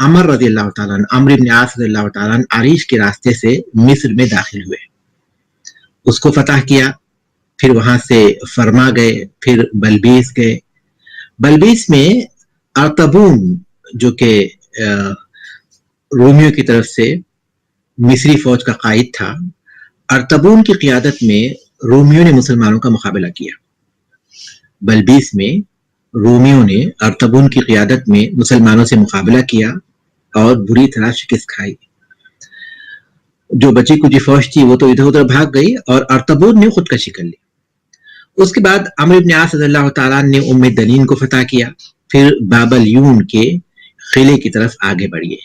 عمر رضی اللہ تعالیٰ عنہ، عمرو بن عاص رضی اللہ تعالیٰ عنہ عریش کے راستے سے مصر میں داخل ہوئے، اس کو فتح کیا، پھر وہاں سے فرما گئے، پھر بلبیس گئے۔ بلبیس میں ارطبون جو کہ رومیوں کی طرف سے مصری فوج کا قائد تھا، ارطبون کی قیادت میں رومیوں نے مسلمانوں کا مقابلہ کیا۔ بلبیس میں رومیوں نے ارطبون کی قیادت میں مسلمانوں سے مقابلہ کیا اور بری طرح شکست کھائی۔ جو بچی کچی فوج تھی وہ تو ادھر ادھر بھاگ گئی اور ارطبون نے خودکشی کر لی۔ اس کے بعد عمرو بن عاص رضی اللہ تعالیٰ نے ام دنین کو فتح کیا، پھر باب الیون کے قلعے کی طرف آگے بڑھے۔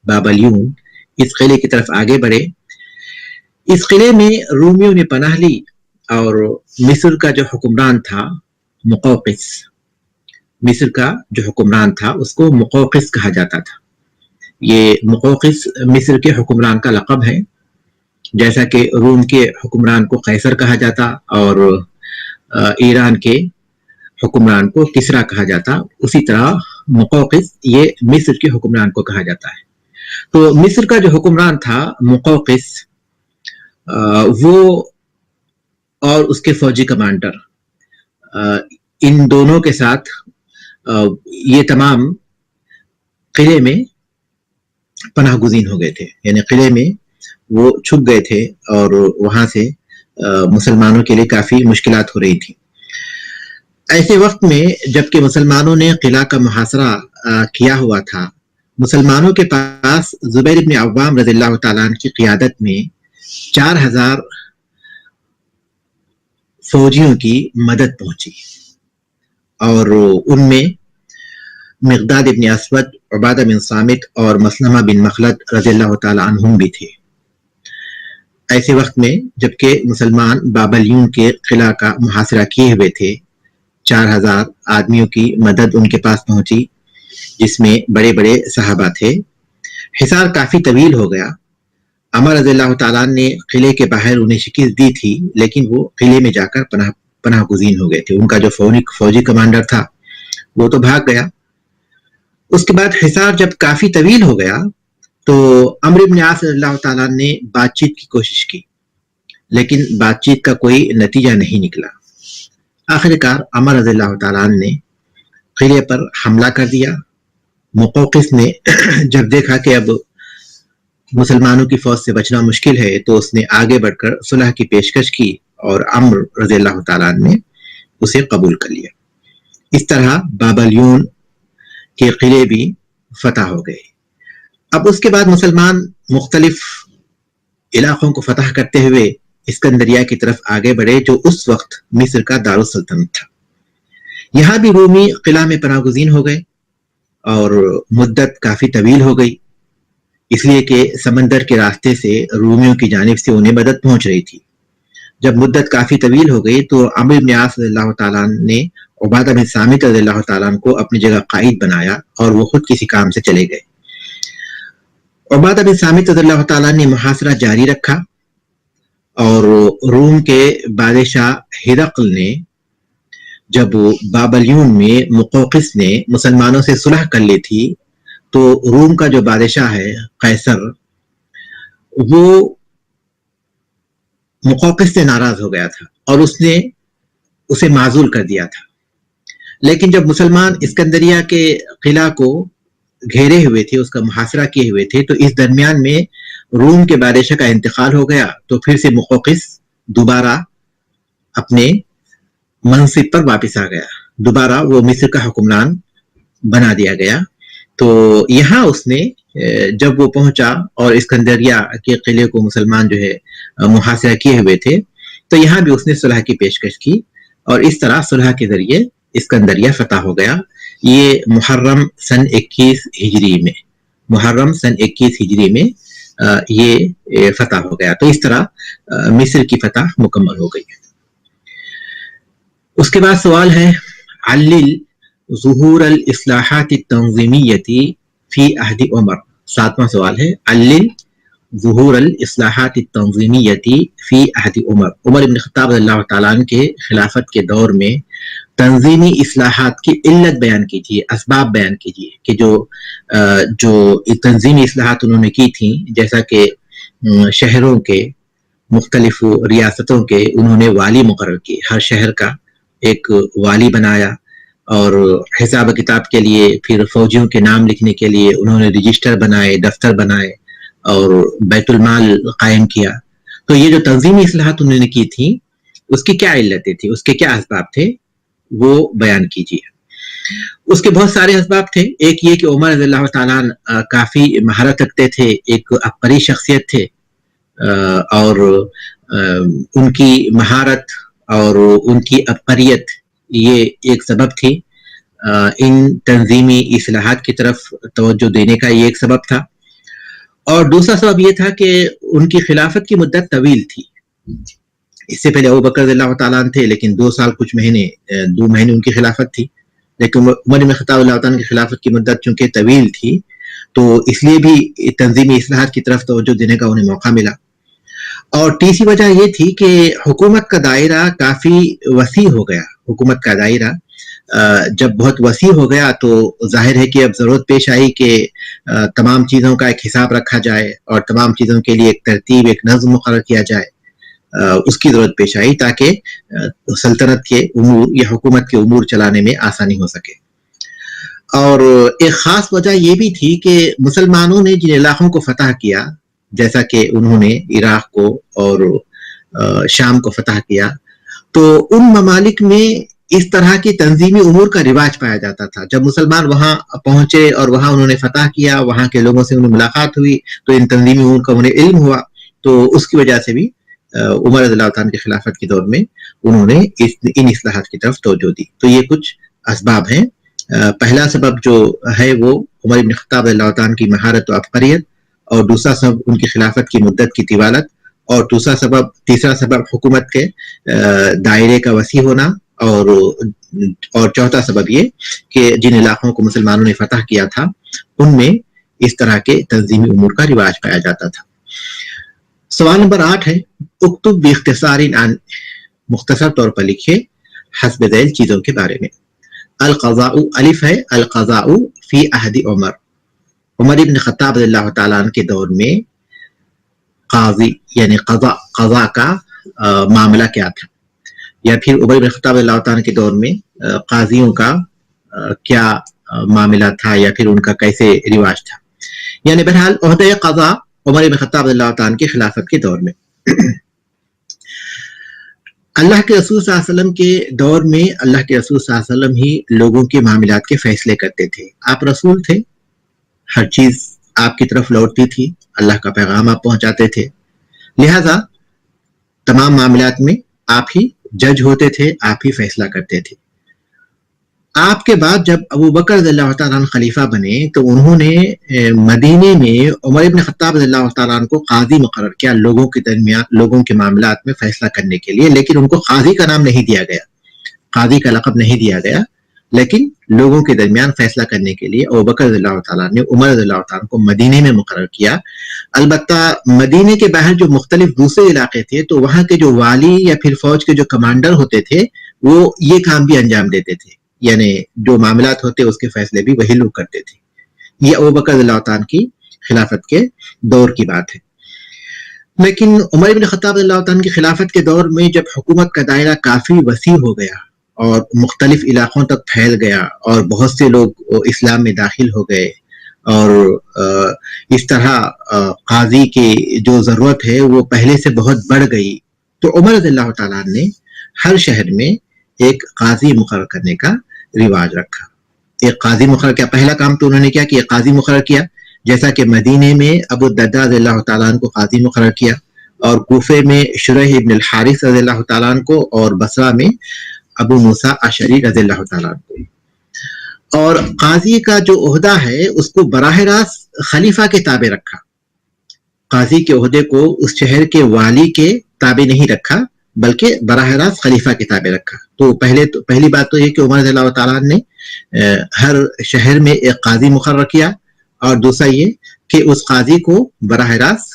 باب الیون اس قلعے کی طرف آگے بڑھے۔ اس قلعے میں رومیوں نے پناہ لی اور مصر کا جو حکمران تھا مقوقس، مصر کا جو حکمران تھا اس کو مقوقس کہا جاتا تھا۔ یہ مقوقس مصر کے حکمران کا لقب ہے، جیسا کہ روم کے حکمران کو قیصر کہا جاتا اور ایران کے حکمران کو کسرا کہا جاتا، اسی طرح مقوقس یہ مصر کے حکمران کو کہا جاتا ہے۔ تو مصر کا جو حکمران تھا مقوقس، وہ اور اس کے فوجی کمانڈر، ان دونوں کے ساتھ یہ تمام قلعے میں پناہ گزین ہو گئے تھے، یعنی قلعے میں وہ چھپ گئے تھے اور وہاں سے مسلمانوں کے لیے کافی مشکلات ہو رہی تھی۔ ایسے وقت میں جبکہ مسلمانوں نے قلعہ کا محاصرہ کیا ہوا تھا، مسلمانوں کے پاس زبیر بن عوام رضی اللہ تعالیٰ عنہ کی قیادت میں 4000 فوجیوں کی مدد پہنچی اور ان میں مقداد بن اسود، عبادہ بن صامت اور مسلمہ بن مخلد رضی اللہ تعالیٰ عنہم بھی تھے۔ ایسے وقت میں جبکہ مسلمان باب الیون کے قلعہ کا محاصرہ کیے ہوئے تھے، 4000 آدمیوں کی مدد ان کے پاس پہنچی، جس میں بڑے بڑے صحابہ تھے۔ حصار کافی طویل ہو گیا۔ عمر رضی اللہ تعالیٰ نے قلعے کے باہر انہیں شکست دی تھی، لیکن وہ قلعے میں جا کر پناہ گزین ہو گئے تھے۔ ان کا جو فوجی کمانڈر تھا وہ تو بھاگ گیا۔ اس کے بعد حصار جب کافی طویل ہو گیا تو عمرو بن عاص رضی اللہ تعالیٰ نے بات چیت کی کوشش کی، لیکن بات چیت کا کوئی نتیجہ نہیں نکلا۔ آخر کار عمر رضی اللہ تعالیٰ نے قلعے پر حملہ کر دیا۔ مقوقس نے جب دیکھا کہ اب مسلمانوں کی فوج سے بچنا مشکل ہے تو اس نے آگے بڑھ کر صلح کی پیشکش کی اور عمرو رضی اللہ تعالیٰ نے اسے قبول کر لیا۔ اس طرح باب الیون کے قلعے بھی فتح ہو گئے۔ اب اس کے بعد مسلمان مختلف علاقوں کو فتح کرتے ہوئے اسکندریہ کی طرف آگے بڑھے، جو اس وقت مصر کا دارالسلطنت تھا۔ یہاں بھی رومی قلعہ میں پناہ گزین ہو گئے اور مدت کافی طویل ہو گئی، اس لیے کہ سمندر کے راستے سے رومیوں کی جانب سے انہیں مدد پہنچ رہی تھی۔ جب مدت کافی طویل ہو گئی تو عمرو بن عاص رضی اللہ تعالیٰ نے عبادہ بن صامت رضی اللہ تعالیٰ کو اپنی جگہ قائد بنایا اور وہ خود کسی کام سے چلے گئے۔ عبادہ بن صامت رضی اللہ تعالیٰ نے محاصرہ جاری رکھا اور روم کے بادشاہ ہرقل نے جب باب الیون میں مقوقس نے مسلمانوں سے صلح کر لی تھی تو روم کا جو بادشاہ ہے قیصر، وہ مقوقس سے ناراض ہو گیا تھا اور اس نے اسے معزول کر دیا تھا۔ لیکن جب مسلمان اسکندریہ کے قلعہ کو گھیرے ہوئے تھے، اس کا محاصرہ کیے ہوئے تھے، تو اس درمیان میں روم کے بادشاہ کا انتقال ہو گیا، تو پھر سے مقوقس دوبارہ اپنے منصب پر واپس آ گیا، دوبارہ وہ مصر کا حکمران بنا دیا گیا۔ تو یہاں اس نے جب وہ پہنچا اور اسکندریہ کے قلعے کو مسلمان جو ہے محاصرہ کیے ہوئے تھے، تو یہاں بھی اس نے صلح کی پیشکش کی اور اس طرح صلح کے ذریعے اسکندریہ فتح ہو گیا۔ یہ محرم سن 21 ہجری میں، محرم سن 21 ہجری میں یہ فتح ہو گیا۔ تو اس طرح مصر کی فتح مکمل ہو گئی۔ اس کے بعد سوال ہے علل ظہور الاصلاحات التنظیمیتی فی عہد عمر۔ 7واں سوال ہے علل ظہور الاصلاحات التنظیمیتی فی عہد عمر، عمر ابن خطاب رضی اللہ تعالیٰ عنہ کے خلافت کے دور میں تنظیمی اصلاحات کی علت بیان کیجیے، اسباب بیان کیجیے کہ جو تنظیمی اصلاحات انہوں نے کی تھیں، جیسا کہ شہروں کے مختلف ریاستوں کے انہوں نے والی مقرر کیے، ہر شہر کا ایک والی بنایا، اور حساب کتاب کے لیے پھر فوجیوں کے نام لکھنے کے لیے انہوں نے رجسٹر بنائے، دفتر بنائے اور بیت المال قائم کیا۔ تو یہ جو تنظیمی اصلاحات انہوں نے کی تھیں اس کی کیا علتیں تھیں، اس کے کیا اسباب تھے، وہ بیان کیجیے۔ اس کے بہت سارے اسباب تھے۔ ایک یہ کہ عمر رضی اللہ تعالیٰ کافی مہارت رکھتے تھے، ایک عبقری شخصیت تھے، اور ان کی مہارت اور ان کی عبقریت یہ ایک سبب تھی، ان تنظیمی اصلاحات کی طرف توجہ دینے کا یہ ایک سبب تھا۔ اور دوسرا سبب یہ تھا کہ ان کی خلافت کی مدت طویل تھی۔ اس سے پہلے ابوبکر رضی اللہ تعالیٰ عنہ تھے، لیکن 2 سال کچھ مہینے 2 مہینے ان کی خلافت تھی، لیکن عمر بن خطاب رضی اللہ تعالیٰ عنہ کی خلافت کی مدت چونکہ طویل تھی تو اس لیے بھی تنظیمی اصلاحات کی طرف توجہ دینے کا انہیں موقع ملا۔ اور تیسری وجہ یہ تھی کہ حکومت کا دائرہ کافی وسیع ہو گیا۔ حکومت کا دائرہ جب بہت وسیع ہو گیا تو ظاہر ہے کہ اب ضرورت پیش آئی کہ تمام چیزوں کا ایک حساب رکھا جائے اور تمام چیزوں کے لیے ایک ترتیب، ایک نظم مقرر کیا جائے۔ اس کی ضرورت پیش آئی تاکہ سلطنت کے امور یا حکومت کے امور چلانے میں آسانی ہو سکے۔ اور ایک خاص وجہ یہ بھی تھی کہ مسلمانوں نے جن علاقوں کو فتح کیا، جیسا کہ انہوں نے عراق کو اور شام کو فتح کیا، تو ان ممالک میں اس طرح کی تنظیمی امور کا رواج پایا جاتا تھا۔ جب مسلمان وہاں پہنچے اور وہاں انہوں نے فتح کیا، وہاں کے لوگوں سے انہیں ملاقات ہوئی تو ان تنظیمی امور کا انہیں علم ہوا، تو اس کی وجہ سے بھی عمر رضی اللہ تعالیٰ کی خلافت کے دور میں انہوں نے ان اصلاحات کی طرف توجہ دی۔ تو یہ کچھ اسباب ہیں۔ پہلا سبب جو ہے وہ عمر بن خطاب رضی اللہ تعالیٰ کی مہارت و عبقریت، اور دوسرا سبب ان کی خلافت کی مدت کی طوالت، اور تیسرا سبب حکومت کے دائرے کا وسیع ہونا، اور چوتھا سبب یہ کہ جن علاقوں کو مسلمانوں نے فتح کیا تھا ان میں اس طرح کے تنظیمی امور کا رواج پایا جاتا تھا۔ سوال نمبر 8 ہے، اکتب باختصار عن، مختصر طور پر لکھے حسب ذیل چیزوں کے بارے میں۔ القضاء، الف ہے، القضاء فی عہد عمر، عمر ابن خطاب رضی اللہ تعالیٰ عنہ کے دور میں قاضی یعنی قضاء کا معاملہ کیا تھا، یا پھر عمر ابن خطاب رضی اللہ تعالیٰ عنہ کے دور میں قاضیوں کا کیا معاملہ تھا، یا پھر ان کا کیسے رواج تھا۔ یعنی بہرحال عہدہ قضاء عمر ابن خطاب رضی اللہ تعالیٰ عنہ کی خلافت کے دور میں۔ اللہ کے رسول صلی اللہ علیہ وسلم کے دور میں اللہ کے رسول صلی اللہ علیہ وسلم ہی لوگوں کے معاملات کے فیصلے کرتے تھے۔ آپ رسول تھے، ہر چیز آپ کی طرف لوٹتی تھی، اللہ کا پیغام آپ پہنچاتے تھے، لہذا تمام معاملات میں آپ ہی جج ہوتے تھے، آپ ہی فیصلہ کرتے تھے۔ آپ کے بعد جب ابو بکر رضی اللہ تعالیٰ عنہ خلیفہ بنے تو انہوں نے مدینے میں عمر ابن خطاب رضی اللہ تعالیٰ عنہ کو قاضی مقرر کیا، لوگوں کے درمیان لوگوں کے معاملات میں فیصلہ کرنے کے لیے، لیکن ان کو قاضی کا نام نہیں دیا گیا، قاضی کا لقب نہیں دیا گیا، لیکن لوگوں کے درمیان فیصلہ کرنے کے لیے ابو بکر رضی اللہ تعالیٰ نے عمر رضی اللہ تعالیٰ کو مدینے میں مقرر کیا۔ البتہ مدینے کے باہر جو مختلف دوسرے علاقے تھے تو وہاں کے جو والی یا پھر فوج کے جو کمانڈر ہوتے تھے وہ یہ کام بھی انجام دیتے تھے، یعنی جو معاملات ہوتے اس کے فیصلے بھی وہی لوگ کرتے تھے۔ یہ ابو بکر رضی اللہ تعالیٰ کی خلافت کے دور کی بات ہے۔ لیکن عمر بن خطاب رضی اللہ تعالیٰ کی خلافت کے دور میں جب حکومت کا دائرہ کافی وسیع ہو گیا اور مختلف علاقوں تک پھیل گیا اور بہت سے لوگ اسلام میں داخل ہو گئے، اور اس طرح قاضی کی جو ضرورت ہے وہ پہلے سے بہت بڑھ گئی، تو عمر رضی اللہ تعالیٰ نے ہر شہر میں ایک قاضی مقرر کرنے کا رواج رکھا۔ ایک قاضی مقرر کیا، پہلا کام تو انہوں نے کیا کہ ایک قاضی مقرر کیا، جیسا کہ مدینے میں ابو الدرداء رضی اللہ تعالیٰ عنہ کو قاضی مقرر کیا، اور کوفے میں شریح ابن الحارث رضی اللہ تعالیٰ عنہ کو، اور بصرہ میں ابو موسیٰ اشعری رضی اللہ تعالیٰ عنہ کو۔ اور قاضی کا جو عہدہ ہے اس کو براہ راست خلیفہ کے تابع رکھا، قاضی کے عہدے کو اس شہر کے والی کے تابع نہیں رکھا بلکہ براہ راست خلیفہ کے تابع رکھا۔ تو پہلی بات تو یہ کہ عمر رضی اللہ تعالیٰ نے ہر شہر میں ایک قاضی مقرر کیا، اور دوسرا یہ کہ اس قاضی کو براہ راست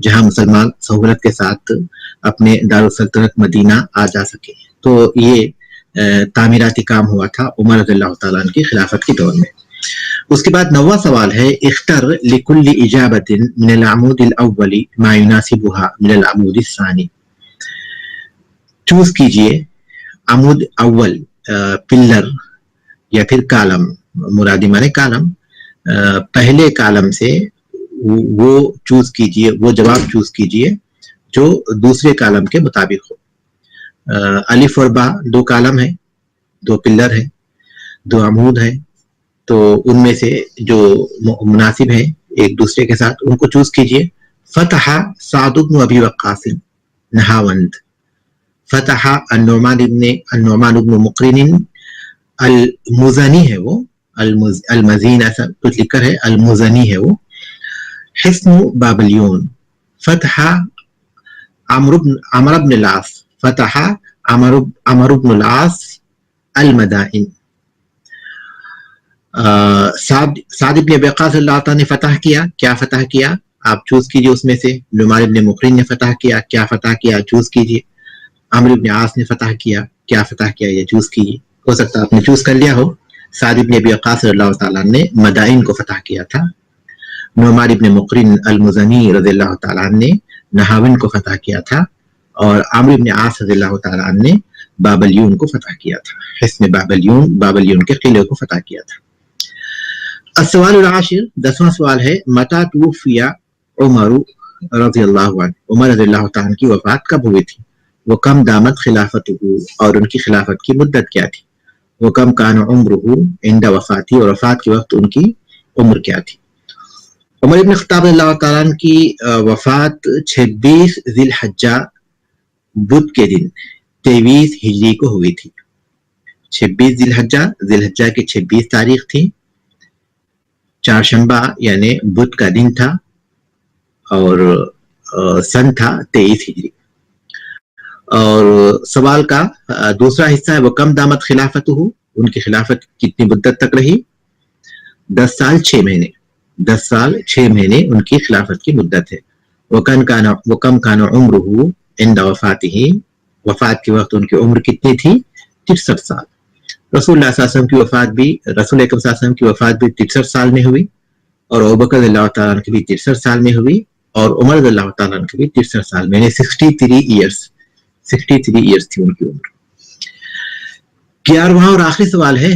جہاں مسلمان سہولت کے ساتھ اپنے دارالسلطنت مدینہ آ جا سکے. تو یہ تعمیراتی کام ہوا تھا عمر رضی اللہ تعالیٰ عنہ کی خلافت کے دور میں. اس کے بعد 9واں سوال ہے اختر لکل اجابت من العمود الاول ما يناسبها من العمود الثانی. چوز کیجئے عمود اول پلر یا پھر کالم، مرادی مانے کالم، پہلے کالم سے وہ چوز کیجئے، وہ جواب چوز کیجئے جو دوسرے کالم کے مطابق ہو. الف اور با 2 کالم ہیں، 2 پلر ہیں، 2 عمود ہیں، تو ان میں سے جو مناسب ہیں ایک دوسرے کے ساتھ ان کو چوز کیجئے. فتح سعد بن ابی وقاص نہاوند. فتح النعمان بن مقرن المزنی ہے وہ، المزین ایسا کچھ لکھ کر ہے، المزنی ہے وہ. حصن بابلیون. فتح عمرو بن العاص. فتح عمرو بن العاص المدائن. سعد بن ابی وقاص اللہ تعالیٰ نے فتح کیا، کیا فتح کیا آپ چوز کیجئے اس میں سے. نعمان بن مقرن نے فتح کیا، کیا فتح کیا چوز کیجئے. عمرو بن عاص نے فتح کیا، کیا فتح کیا یہ چوز کیجئے. ہو سکتا ہے آپ نے چوز کر لیا ہو. سعد بن ابی وقاص اللہ تعالیٰ نے مدائن کو فتح کیا تھا. نعمان بن مقرن المزنی رضی اللہ تعالیٰ نے نہاون کو فتح کیا تھا، اور عمرو بن عاص رضی اللہ تعالیٰ نے بابلیون کو فتح کیا تھا. حصن بابلیون کے قلعے کو فتح کیا تھا. السوال العاشر 10واں سوال ہے متى توفی عمر رضی اللہ عنہ. عمر رضی اللہ تعالیٰ عنہ کی وفات کب ہوئی تھی؟ وکم دامت خلافته، اور ان کی خلافت کی مدت کیا تھی؟ وکم کان عمره عند وفاتی، اور وفات کے وقت ان کی عمر کیا تھی؟ عمر ابن خطاب رضی اللہ تعالیٰ عنہ کی وفات 26 ذی الحجہ بدھ کے دن 23 ہجری کو ہوئی تھی. 26 ذی الحجہ کی 26 تاریخ تھی، چہارشنبہ یعنی بدھ کا دن تھا، اور سن تھا 23 ہجری. اور سوال کا دوسرا حصہ ہے وہ کم دامت خلافت ہو، ان کی خلافت کتنی مدت تک رہی؟ 10 سال 6 مہینے. 10 سال 6 مہینے ان کی خلافت کی مدت ہے. وکم کان عمرہ عند وفاتہ، وفات کے وقت ان کی عمر کتنی تھی؟ 63 سال. رسول اللہ صلی اللہ علیہ وسلم کی وفات بھی، رسول اکرم صلی اللہ علیہ وسلم کی وفات بھی 63 سال میں ہوئی، اور ابوبکر رضی اللہ تعالیٰ عنہ کی بھی 63 سال میں ہوئی، اور عمر رضی اللہ تعالیٰ عنہ کی بھی 63 سال میں، 63 ایئرس تھی ان کی عمر. 11واں اور آخری سوال ہے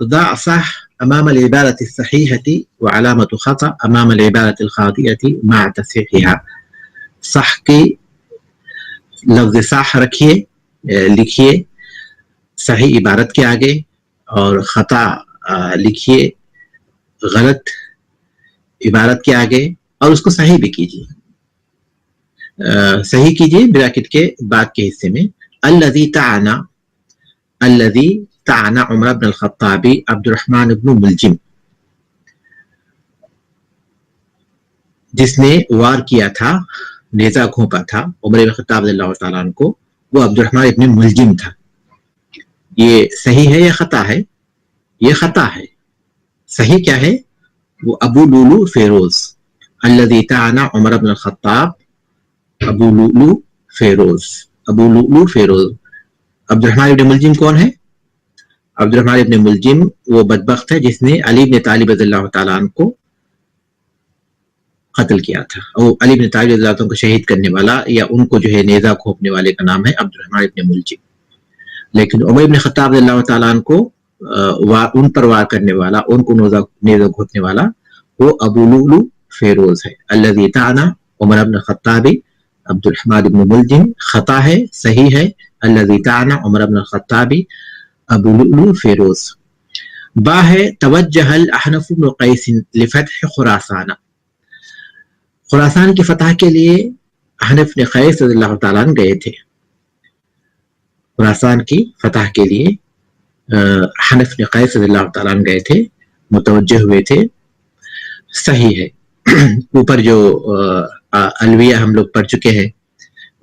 ضع صح امام العبارة الصحيحة وعلامة خطأ امام العبارة الخاطئة مع تصحيحها. صح کی لفظ صح رکھیے، لکھیے صحیح عبارت کے آگے، اور خطا لکھیے غلط عبارت کے آگے، اور اس کو صحیح بھی کیجیے. صحیح کیجیے بریکٹ کے بعد کے حصے میں. الذي طعن عمر بن الخطاب عبد الرحمن بن ملجم، جس نے وار کیا تھا، نیزہ گھونپا تھا عمر بن الخطاب رضی اللہ تعالیٰ عنہ کو، وہ عبد الرحمن ابن ملجم تھا. یہ صحیح ہے یا خطا ہے؟ یہ خطا ہے. صحیح کیا ہے؟ وہ ابو لولو فیروز. الذي طعن عمر بن الخطاب، ابو لولو فیروز. عبد الرحمن ابن ملجم کون ہے؟ عبد الرحمن ابن ملجم وہ بدبخت ہے جس نے علی بن طالب رضی اللہ تعالیٰ عنہ کو قتل کیا تھا. اور علی بن طالب رضی اللہ عنہ کو شہید کرنے والا یا ان کو جو ہے نیزہ گھونپنے والے کا نام ہے عبد الرحمن ابن ملجم. لیکن عمر ابن خطاب رضی اللہ تعالیٰ عنہ کو ان پر وار کرنے والا، ان کو نیزہ گھونپنے والا وہ ابو لولو فیروز ہے. الذی طعن عمر بن الخطاب عبد الرحمن ابن ملجم. خطا ہے، صحیح ہے الذی طعن عمر بن الخطاب ابو لولو فیروز. با ہے توجہ الاحنف بن قیس لفتح خراسان. خراسان کی فتح کے لیے احنف بن قیس رضی اللہ تعالیٰ عنہ گئے تھے. خراسان کی فتح کے لیے احنف بن قیس رضی اللہ تعالیٰ عنہ گئے تھے، متوجہ ہوئے تھے. صحیح ہے. اوپر جو الویہ ہم لوگ پڑھ چکے ہیں،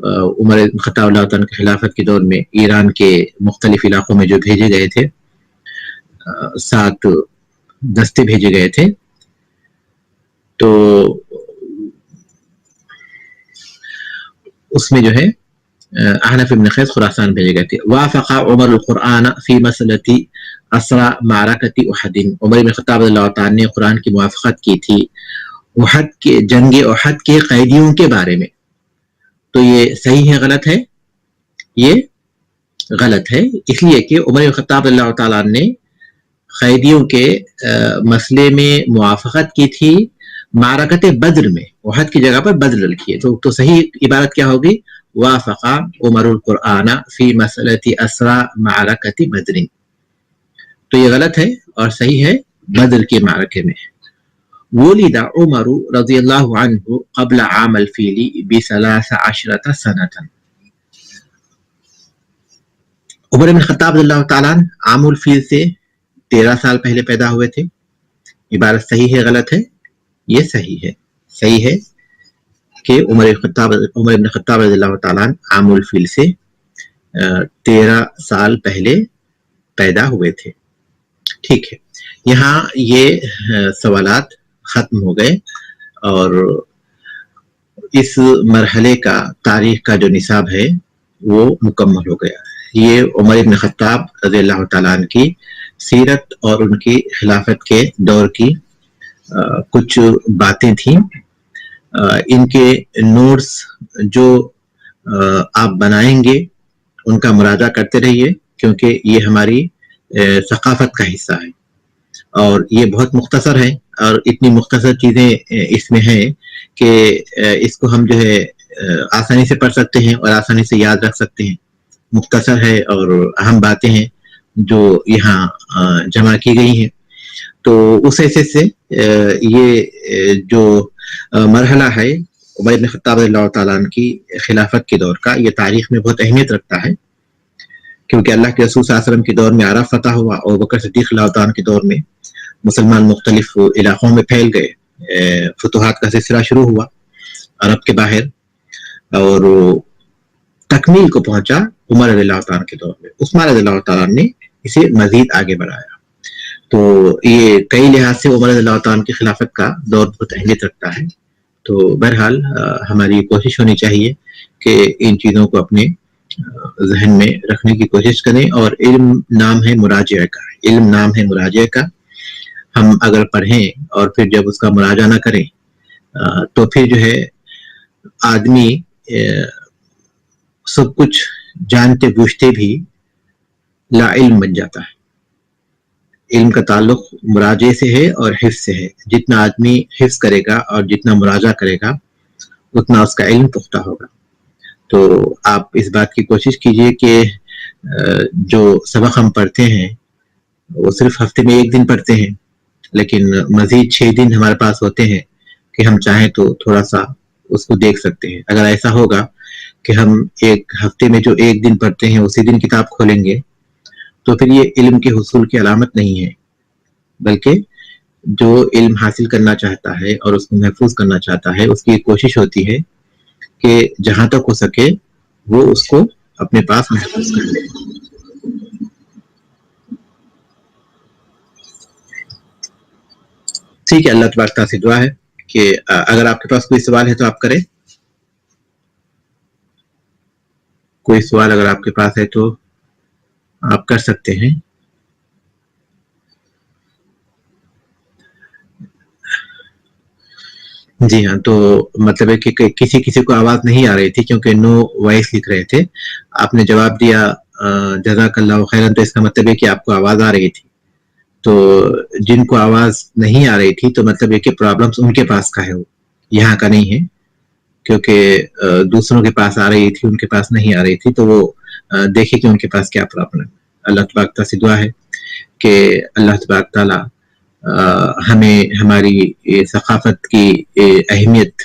عمر بن خطاب اللہ تعالیٰ کی خلافت کے دور میں ایران کے مختلف علاقوں میں جو بھیجے گئے تھے، 7 دستے بھیجے گئے تھے. تو اس میں جو ہے احنف ابن قیس خراسان بھیجے گئے تھے. وافق عمر القرآن فی مسلتی اسرا معرکت احد. عمر بن خطاب رضی اللہ تعالیٰ نے قرآن کی موافقت کی تھی احد کے جنگ احد کے قیدیوں کے بارے میں. تو یہ صحیح ہے غلط ہے؟ یہ غلط ہے، اس لیے کہ عمر بن خطاب رضی اللہ تعالیٰ نے قیدیوں کے مسئلے میں موافقت کی تھی معرکت بدر میں، احد کی جگہ پر بدر لکھی ہے. تو صحیح عبارت کیا ہوگی؟ وافق عمر القرآن فی مسلۃ اسرا معرکت بدر. تو یہ غلط ہے اور صحیح ہے بدر کے معرکے میں. ولد عمر رضی اللہ عنہ قبل عام الفیل ب13 سنة. عمر بن خطاب رضی اللہ تعالیٰ عام الفیل سے 13 سال پہلے پیدا ہوئے تھے. عبارت صحیح ہے غلط ہے؟ یہ صحیح ہے. صحیح ہے کہ عمر بن خطاب رضی اللہ تعالیٰ عام الفیل سے 13 سال پہلے پیدا ہوئے تھے. ٹھیک ہے، یہاں یہ سوالات ختم ہو گئے اور اس مرحلے کا تاریخ کا جو نصاب ہے وہ مکمل ہو گیا. یہ عمر بن خطاب رضی اللہ تعالیٰ عنہ کی سیرت اور ان کی خلافت کے دور کی کچھ باتیں تھیں. ان کے نوٹس جو آپ بنائیں گے ان کا مراجعہ کرتے رہیے، کیونکہ یہ ہماری ثقافت کا حصہ ہے اور یہ بہت مختصر ہے اور اتنی مختصر چیزیں اس میں ہیں کہ اس کو ہم جو ہے آسانی سے پڑھ سکتے ہیں اور آسانی سے یاد رکھ سکتے ہیں. مختصر ہے اور اہم باتیں ہیں جو یہاں جمع کی گئی ہیں. تو اس حیثیت سے یہ جو مرحلہ ہے عمر بن خطاب رضی اللہ تعالیٰ عنہ کی خلافت کے دور کا، یہ تاریخ میں بہت اہمیت رکھتا ہے، کیونکہ اللہ کے رسول صلی اللہ علیہ وسلم کے دور میں عرب فتح ہوا اور بکر صدیق رضی اللہ تعالیٰ عنہ کے دور میں مسلمان مختلف علاقوں میں پھیل گئے. فتوحات کا سلسلہ شروع ہوا عرب کے باہر اور تکمیل کو پہنچا عمر رضی اللہ تعالیٰ کے دور میں. عثمان رضی اللہ تعالیٰ نے اسے مزید آگے بڑھایا. تو یہ کئی لحاظ سے عمر رضی اللہ تعالیٰ کی خلافت کا دور بہت اہمیت رکھتا ہے. تو بہرحال ہماری کوشش ہونی چاہیے کہ ان چیزوں کو اپنے ذہن میں رکھنے کی کوشش کریں. اور علم نام ہے مراجعہ کا، علم نام ہے مراجعہ کا. ہم اگر پڑھیں اور پھر جب اس کا مراجعہ نہ کریں تو پھر جو ہے آدمی سب کچھ جانتے بوجھتے بھی لا علم بن جاتا ہے. علم کا تعلق مراجعے سے ہے اور حفظ سے ہے. جتنا آدمی حفظ کرے گا اور جتنا مراجعہ کرے گا اتنا اس کا علم پختہ ہوگا. تو آپ اس بات کی کوشش کیجئے کہ جو سبق ہم پڑھتے ہیں وہ صرف ہفتے میں 1 دن پڑھتے ہیں، لیکن مزید 6 دن ہمارے پاس ہوتے ہیں کہ ہم چاہیں تو تھوڑا سا اس کو دیکھ سکتے ہیں. اگر ایسا ہوگا کہ ہم ایک ہفتے میں جو 1 دن پڑھتے ہیں اسی دن کتاب کھولیں گے تو پھر یہ علم کے حصول کی علامت نہیں ہے، بلکہ جو علم حاصل کرنا چاہتا ہے اور اس کو محفوظ کرنا چاہتا ہے اس کی کوشش ہوتی ہے کہ جہاں تک ہو سکے وہ اس کو اپنے پاس محفوظ کر لے. ٹھیک ہے، اللہ تبارک تعالیٰ سے دعا ہے کہ اگر آپ کے پاس کوئی سوال ہے تو آپ کریں. کوئی سوال اگر آپ کے پاس ہے تو آپ کر سکتے ہیں. جی ہاں، تو مطلب ہے کہ کسی کو آواز نہیں آ رہی تھی کیونکہ نو وائس لکھ رہے تھے. آپ نے جواب دیا جزاک اللہ خیرن، تو اس کا مطلب ہے کہ آپ کو آواز آ رہی تھی. تو جن کو آواز نہیں آ رہی تھی تو مطلب ہے کہ پرابلمس ان کے پاس کا ہے، وہ یہاں کا نہیں ہے، کیونکہ دوسروں کے پاس آ رہی تھی ان کے پاس نہیں آ رہی تھی. تو وہ دیکھیں کہ ان کے پاس کیا پرابلم ہے. اللہ تبارک تعالیٰ سے دعا ہے کہ اللہ تبارک تعالیٰ ہمیں ہماری ثقافت کی اہمیت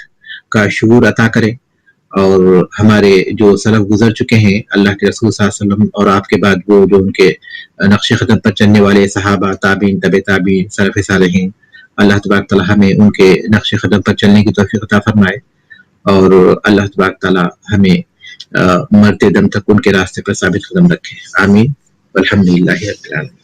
کا شعور عطا کرے اور ہمارے جو سلف گزر چکے ہیں اللہ کے رسول صلی اللہ علیہ وسلم اور آپ کے بعد وہ جو ان کے نقش قدم پر چلنے والے صحابہ، تابعین، تبع تابعین، سلف صالحین، اللہ تبارک تعالیٰ ہمیں ان کے نقش قدم پر چلنے کی توفیق عطا فرمائے اور اللہ تبارک تعالیٰ ہمیں مرتے دم تک ان کے راستے پر ثابت قدم رکھے. آمین والحمد للہ رب العالمین.